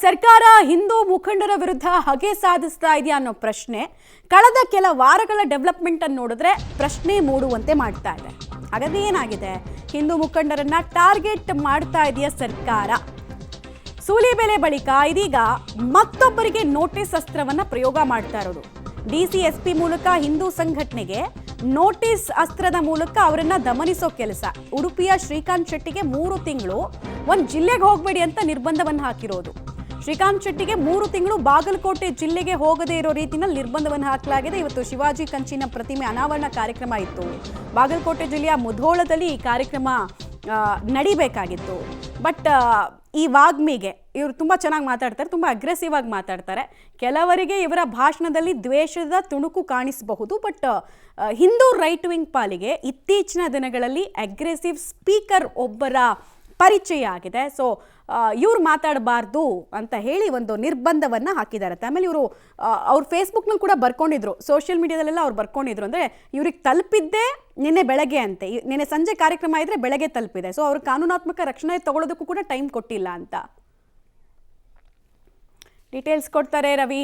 ಸರ್ಕಾರ ಹಿಂದೂ ಮುಖಂಡರ ವಿರುದ್ಧ ಹಗೆ ಸಾಧಿಸ್ತಾ ಇದೆಯಾ ಅನ್ನೋ ಪ್ರಶ್ನೆ ಕಳೆದ ಕೆಲ ವಾರಗಳ ಡೆವಲಪ್ಮೆಂಟ್ ಅನ್ನು ನೋಡಿದ್ರೆ ಪ್ರಶ್ನೆ ಮೂಡುವಂತೆ ಮಾಡ್ತಾ ಇದೆ. ಹಾಗಾದ್ರೆ ಏನಾಗಿದೆ? ಹಿಂದೂ ಮುಖಂಡರನ್ನ ಟಾರ್ಗೆಟ್ ಮಾಡ್ತಾ ಇದೆಯಾ ಸರ್ಕಾರ? ಸೂಲಿಬೆಲೆ ಬಳಿಕ ಇದೀಗ ಮತ್ತೊಬ್ಬರಿಗೆ ನೋಟಿಸ್ ಅಸ್ತ್ರವನ್ನ ಪ್ರಯೋಗ ಮಾಡ್ತಾ ಇರೋದು. ಡಿಸಿಎಸ್ಪಿ ಮೂಲಕ ಹಿಂದೂ ಸಂಘಟನೆಗೆ ನೋಟಿಸ್ ಅಸ್ತ್ರದ ಮೂಲಕ ಅವರನ್ನ ದಮನಿಸೋ ಕೆಲಸ. ಉಡುಪಿಯ ಶ್ರೀಕಾಂತ್ ಶೆಟ್ಟಿಗೆ 3 ತಿಂಗಳು ಒಂದು ಜಿಲ್ಲೆಗೆ ಹೋಗಬೇಡಿ ಅಂತ ನಿರ್ಬಂಧವನ್ನು ಹಾಕಿರೋದು. ಶ್ರೀಕಾಂತ್ ಶೆಟ್ಟಿಗೆ 3 ತಿಂಗಳು ಬಾಗಲಕೋಟೆ ಜಿಲ್ಲೆಗೆ ಹೋಗದೇ ಇರೋ ರೀತಿಯಲ್ಲಿ ನಿರ್ಬಂಧವನ್ನು ಹಾಕಲಾಗಿದೆ. ಇವತ್ತು ಶಿವಾಜಿ ಕಂಚಿನ ಪ್ರತಿಮೆ ಅನಾವರಣ ಕಾರ್ಯಕ್ರಮ ಇತ್ತು. ಬಾಗಲಕೋಟೆ ಜಿಲ್ಲೆಯ ಮುಧೋಳದಲ್ಲಿ ಈ ಕಾರ್ಯಕ್ರಮ ನಡಿಬೇಕಾಗಿತ್ತು. ಬಟ್ ಈ ವಾಗ್ಮಿಗೆ ಇವರು ತುಂಬ ಚೆನ್ನಾಗಿ ಮಾತಾಡ್ತಾರೆ, ತುಂಬ ಅಗ್ರೆಸಿವ್ ಆಗಿ ಮಾತಾಡ್ತಾರೆ. ಕೆಲವರಿಗೆ ಇವರ ಭಾಷಣದಲ್ಲಿ ದ್ವೇಷದ ತುಣುಕು ಕಾಣಿಸಬಹುದು. ಬಟ್ ಹಿಂದೂ ರೈಟ್ ವಿಂಗ್ ಪಾಲಿಗೆ ಇತ್ತೀಚಿನ ದಿನಗಳಲ್ಲಿ ಅಗ್ರೆಸಿವ್ ಸ್ಪೀಕರ್ ಒಬ್ಬರ ಪರಿಚಯ ಆಗಿದೆ. ಸೊ ಇವ್ರು ಮಾತಾಡಬಾರ್ದು ಅಂತ ಹೇಳಿ ಒಂದು ನಿರ್ಬಂಧವನ್ನು ಹಾಕಿದ್ದಾರೆ. ಆಮೇಲೆ ಇವರು ಅವ್ರ ಫೇಸ್ಬುಕ್ನಲ್ಲಿ ಕೂಡ ಬರ್ಕೊಂಡಿದ್ರು, ಸೋಷಿಯಲ್ ಮೀಡಿಯಾದಲ್ಲೆಲ್ಲ ಅವ್ರು ಬರ್ಕೊಂಡಿದ್ರು. ಅಂದರೆ ಇವ್ರಿಗೆ ತಲುಪಿದ್ದೇ ನಿನ್ನೆ ಬೆಳಗ್ಗೆ ಅಂತೆ. ನಿನ್ನೆ ಸಂಜೆ ಕಾರ್ಯಕ್ರಮ ಇದ್ರೆ ಬೆಳಗ್ಗೆ ತಲುಪಿದೆ. ಸೊ ಅವ್ರ ಕಾನೂನಾತ್ಮಕ ರಕ್ಷಣೆ ತಗೊಳ್ಳೋದಕ್ಕೂ ಕೂಡ ಟೈಮ್ ಕೊಟ್ಟಿಲ್ಲ ಅಂತ ಡೀಟೇಲ್ಸ್ ಕೊಡ್ತಾರೆ ರವಿ.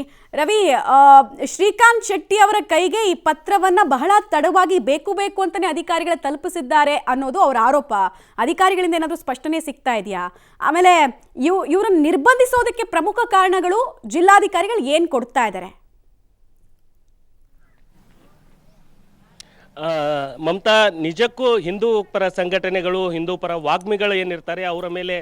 ಶ್ರೀಕಾಂತ್ ಶೆಟ್ಟಿ ಅವರ ಕೈಗೆ ಈ ಪತ್ರವನ್ನ ಬಹಳ ತಡವಾಗಿ ಬೇಕು ಅಂತಾನೆ ಅಧಿಕಾರಿಗಳ ತಲುಪಿಸಿದ್ದಾರೆ ಅನ್ನೋದು ಅವರ ಆರೋಪ. ಅಧಿಕಾರಿಗಳಿಂದ ಏನಾದರೂ ಸ್ಪಷ್ಟನೆ ಸಿಗ್ತಾ ಇದೆಯಾ? ಆಮೇಲೆ ಇವರನ್ನು ನಿರ್ಬಂಧಿಸೋದಕ್ಕೆ ಪ್ರಮುಖ ಕಾರಣಗಳು ಜಿಲ್ಲಾಧಿಕಾರಿಗಳು ಏನು ಕೊಡ್ತಾ ಇದ್ದಾರೆ? ಮಮತಾ, ನಿಜಕ್ಕೂ ಹಿಂದೂ ಪರ ಸಂಘಟನೆಗಳು, ಹಿಂದೂ ಪರ ವಾಗ್ಮಿಗಳು ಏನಿರ್ತಾರೆ ಅವರ ಮೇಲೆ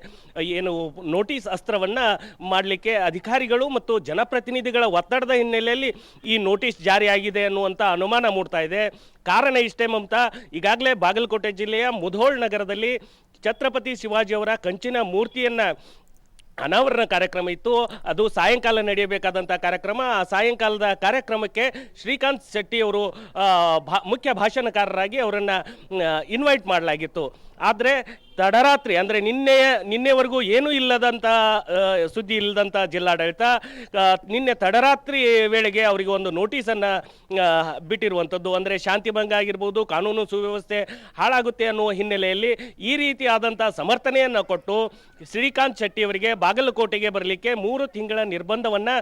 ಏನು ನೋಟಿಸ್ ಅಸ್ತ್ರವನ್ನು ಮಾಡಲಿಕ್ಕೆ ಅಧಿಕಾರಿಗಳು ಮತ್ತು ಜನಪ್ರತಿನಿಧಿಗಳ ಒತ್ತಡದ ಹಿನ್ನೆಲೆಯಲ್ಲಿ ಈ ನೋಟಿಸ್ ಜಾರಿಯಾಗಿದೆ ಅನ್ನುವಂಥ ಅನುಮಾನ ಮೂಡ್ತಾ ಇದೆ. ಕಾರಣ ಇಷ್ಟೇ ಮಮತಾ, ಈಗಾಗಲೇ ಬಾಗಲಕೋಟೆ ಜಿಲ್ಲೆಯ ಮುಧೋಳ್ ನಗರದಲ್ಲಿ ಛತ್ರಪತಿ ಶಿವಾಜಿಯವರ ಕಂಚಿನ ಮೂರ್ತಿಯನ್ನು ಅನಾವರಣ ಕಾರ್ಯಕ್ರಮ ಇತ್ತು. ಅದು ಸಾಯಂಕಾಲ ನಡೆಯಬೇಕಾದಂಥ ಕಾರ್ಯಕ್ರಮ. ಆ ಸಾಯಂಕಾಲದ ಕಾರ್ಯಕ್ರಮಕ್ಕೆ ಶ್ರೀಕಾಂತ್ ಶೆಟ್ಟಿಯವರು ಮುಖ್ಯ ಭಾಷಣಕಾರರಾಗಿ ಅವರನ್ನು ಇನ್ವೈಟ್ ಮಾಡಲಾಗಿತ್ತು. ಆದರೆ ತಡರಾತ್ರಿ, ಅಂದರೆ ನಿನ್ನೆವರೆಗೂ ಏನೂ ಇಲ್ಲದಂಥ ಸುದ್ದಿ ಇಲ್ಲದಂಥ ಜಿಲ್ಲಾಡಳಿತ ನಿನ್ನೆ ತಡರಾತ್ರಿ ವೇಳೆಗೆ ಅವರಿಗೆ ಒಂದು ನೋಟಿಸನ್ನು ಬಿಟ್ಟಿರುವಂಥದ್ದು. ಅಂದರೆ ಶಾಂತಿ ಭಂಗ ಆಗಿರ್ಬೋದು, ಕಾನೂನು ಸುವ್ಯವಸ್ಥೆ ಹಾಳಾಗುತ್ತೆ ಅನ್ನುವ ಹಿನ್ನೆಲೆಯಲ್ಲಿ ಈ ರೀತಿಯಾದಂಥ ಸಮರ್ಥನೆಯನ್ನು ಕೊಟ್ಟು ಶ್ರೀಕಾಂತ್ ಶೆಟ್ಟಿಯವರಿಗೆ ಬಾಗಲಕೋಟೆಗೆ ಬರಲಿಕ್ಕೆ 3 ತಿಂಗಳ ನಿರ್ಬಂಧವನ್ನು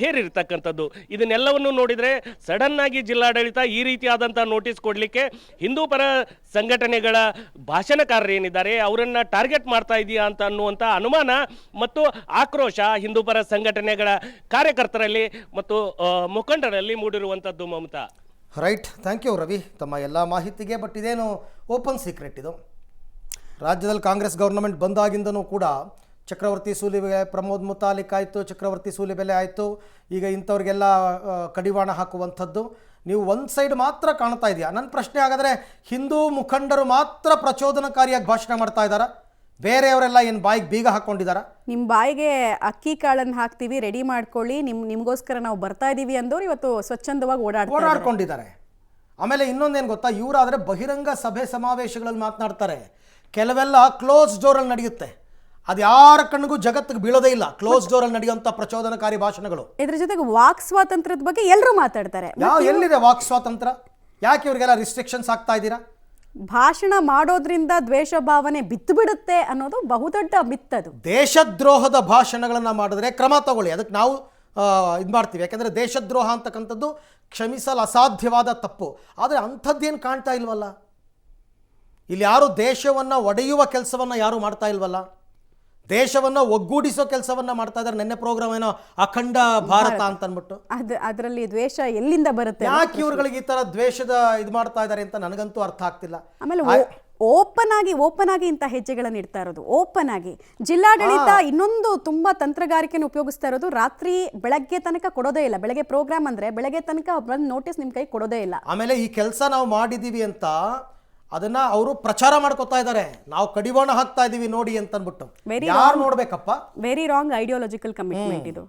ಹೇರಿರ್ತಕ್ಕಂಥದ್ದು. ಇದನ್ನೆಲ್ಲವನ್ನು ನೋಡಿದರೆ ಸಡನ್ನಾಗಿ ಜಿಲ್ಲಾಡಳಿತ ಈ ರೀತಿಯಾದಂಥ ನೋಟಿಸ್ ಕೊಡಲಿಕ್ಕೆ ಹಿಂದೂ ಪರ ಸಂಘಟನೆಗಳ ಭಾಷಣಕಾರರೇನಿದ್ದಾರೆ ಅವರನ್ನು ಟಾರ್ಗೆಟ್ ಮಾಡ್ತಾ ಇದೆಯಾ ಅಂತ ಅನ್ನುವಂಥ ಅನುಮಾನ ಮತ್ತು ಆಕ್ರೋಶ ಹಿಂದೂ ಪರ ಸಂಘಟನೆಗಳ ಕಾರ್ಯಕರ್ತರಲ್ಲಿ ಮತ್ತು ಮುಖಂಡರಲ್ಲಿ ಮೂಡಿರುವಂಥದ್ದು. Mamata, right, thank you Ravi ತಮ್ಮ ಎಲ್ಲ ಮಾಹಿತಿಗೆ. ಬಟ್ ಇದೇನು ಓಪನ್ ಸೀಕ್ರೆಟ್ ಇದು? ರಾಜ್ಯದಲ್ಲಿ ಕಾಂಗ್ರೆಸ್ ಗೌರ್ನಮೆಂಟ್ ಬಂದಾಗಿಂದನೂ ಕೂಡ ಚಕ್ರವರ್ತಿ ಸೂಲಿಬೆಲೆ, ಪ್ರಮೋದ್ ಮುತಾಲಿಕ್ ಆಯಿತು, ಚಕ್ರವರ್ತಿ ಸೂಲಿಬೆಲೆ ಆಯಿತು, ಈಗ ಇಂಥವ್ರಿಗೆಲ್ಲ ಕಡಿವಾಣ ಹಾಕುವಂಥದ್ದು ನೀವು ಒಂದು ಸೈಡ್ ಮಾತ್ರ ಕಾಣ್ತಾ ಇದೆಯಾ? ನನ್ನ ಪ್ರಶ್ನೆ ಹಾಗಾದರೆ ಹಿಂದೂ ಮುಖಂಡರು ಮಾತ್ರ ಪ್ರಚೋದನಕಾರಿಯಾಗಿ ಭಾಷಣ ಮಾಡ್ತಾ ಇದ್ದಾರಾ? ಬೇರೆಯವರೆಲ್ಲ ಏನು ಬಾಯಿಗೆ ಬೀಗ ಹಾಕ್ಕೊಂಡಿದ್ದಾರಾ? ನಿಮ್ಮ ಬಾಯಿಗೆ ಅಕ್ಕಿ ಕಾಳನ್ನು ಹಾಕ್ತೀವಿ, ರೆಡಿ ಮಾಡ್ಕೊಳ್ಳಿ, ನಿಮಗೋಸ್ಕರ ನಾವು ಬರ್ತಾ ಇದ್ದೀವಿ ಅಂದವರು ಇವತ್ತು ಸ್ವಚ್ಛಂದವಾಗಿ ಓಡಾಡ್ಕೊಂಡಿದ್ದಾರೆ. ಆಮೇಲೆ ಇನ್ನೊಂದೇನು ಗೊತ್ತಾ, ಇವರಾದರೆ ಬಹಿರಂಗ ಸಭೆ ಸಮಾವೇಶಗಳಲ್ಲಿ ಮಾತನಾಡ್ತಾರೆ. ಕೆಲವೆಲ್ಲ ಕ್ಲೋಸ್ ಡೋರಲ್ಲಿ ನಡೆಯುತ್ತೆ, ಅದು ಯಾರ ಕಣ್ಣಿಗೂ ಜಗತ್ತಿಗೆ ಬೀಳೋದೇ ಇಲ್ಲ. ಕ್ಲೋಸ್ ಡೋರಲ್ಲಿ ನಡೆಯುವಂಥ ಪ್ರಚೋದನಕಾರಿ ಭಾಷಣಗಳು. ಇದ್ರ ಜೊತೆಗೆ ವಾಕ್ ಸ್ವಾತಂತ್ರ್ಯದ ಬಗ್ಗೆ ಎಲ್ಲರೂ ಮಾತಾಡ್ತಾರೆ. ಎಲ್ಲಿದೆ ವಾಕ್ ಸ್ವಾತಂತ್ರ್ಯ? ಯಾಕೆ ಇವರಿಗೆಲ್ಲ ರಿಸ್ಟ್ರಿಕ್ಷನ್ಸ್ ಆಗ್ತಾ ಇದ್ದೀರಾ? ಭಾಷಣ ಮಾಡೋದ್ರಿಂದ ದ್ವೇಷ ಭಾವನೆ ಬಿತ್ತು ಬಿಡುತ್ತೆ ಅನ್ನೋದು ಬಹುದೊಡ್ಡ ಮಿತ್ತದು. ದೇಶದ್ರೋಹದ ಭಾಷಣಗಳನ್ನು ಮಾಡಿದ್ರೆ ಕ್ರಮ ತಗೊಳ್ಳಿ, ಅದಕ್ಕೆ ನಾವು ಇದು ಮಾಡ್ತೀವಿ. ಯಾಕೆಂದರೆ ದೇಶದ್ರೋಹ ಅಂತಕ್ಕಂಥದ್ದು ಕ್ಷಮಿಸಲು ಅಸಾಧ್ಯವಾದ ತಪ್ಪು. ಆದರೆ ಅಂಥದ್ದೇನು ಕಾಣ್ತಾ ಇಲ್ವಲ್ಲ ಇಲ್ಲಿ. ಯಾರು ದೇಶವನ್ನು ಒಡೆಯುವ ಕೆಲಸವನ್ನು ಯಾರು ಮಾಡ್ತಾ ಇಲ್ವಲ್ಲ, ದೇಶವನ್ನು ಒಗ್ಗೂಡಿಸೋ ಕೆಲಸವನ್ನ ಮಾಡ್ತಾ ಇದ್ದಾರೆ. ನೆನ್ನೆ ಪ್ರೋಗ್ರಾಮ್ ಏನೋ ಅಖಂಡ ಭಾರತ ಅಂತ ಅಂದ್ಬಿಟ್ಟು ಅದರಲ್ಲಿ ದ್ವೇಷ ಎಲ್ಲಿಂದ ಬರುತ್ತೆ? ಯಾಕೆ ಇವ್ರುಗಳಿಗೆ ಈ ತರ ದ್ವೇಷದ ಇದು ಮಾಡ್ತಾ ಇದ್ದಾರೆ ಅಂತ ನನಗಂತೂ ಅರ್ಥ ಆಗ್ತಿಲ್ಲ. ಆಮೇಲೆ ಓಪನ್ ಆಗಿ ಇಂಥ ಹೆಜ್ಜೆಗಳನ್ನು ಇಡ್ತಾ ಇರೋದು. ಓಪನ್ ಆಗಿ ಜಿಲ್ಲಾಡಳಿತ ಇನ್ನೊಂದು ತುಂಬಾ ತಂತ್ರಗಾರಿಕೆಯನ್ನು ಉಪಯೋಗಿಸ್ತಾ ಇರೋದು. ರಾತ್ರಿ ಬೆಳಗ್ಗೆ ತನಕ ಕೊಡೋದೇ ಇಲ್ಲ. ಬೆಳಗ್ಗೆ ಪ್ರೋಗ್ರಾಮ್ ಅಂದ್ರೆ ಬೆಳಗ್ಗೆ ತನಕ ಬಂದು ನೋಟಿಸ್ ನಿಮ್ ಕೈ ಕೊಡೋದೇ ಇಲ್ಲ. ಆಮೇಲೆ ಈ ಕೆಲಸ ನಾವು ಮಾಡಿದೀವಿ ಅಂತ ಅದನ್ನ ಅವರು ಪ್ರಚಾರ ಮಾಡ್ಕೊತಾ ಇದ್ದಾರೆ, ನಾವು ಕಡಿವಾಣ ಹಾಕ್ತಾ ಇದೀವಿ ನೋಡಿ ಅಂತ ಅಂದ್ಬಿಟ್ಟು. ಯಾರು ನೋಡ್ಬೇಕಪ್ಪ? ವೆರಿ ರಾಂಗ್ ಐಡಿಯಾಲಜಿಕಲ್ ಕಮಿಟ್ಮೆಂಟ್ ಇದು.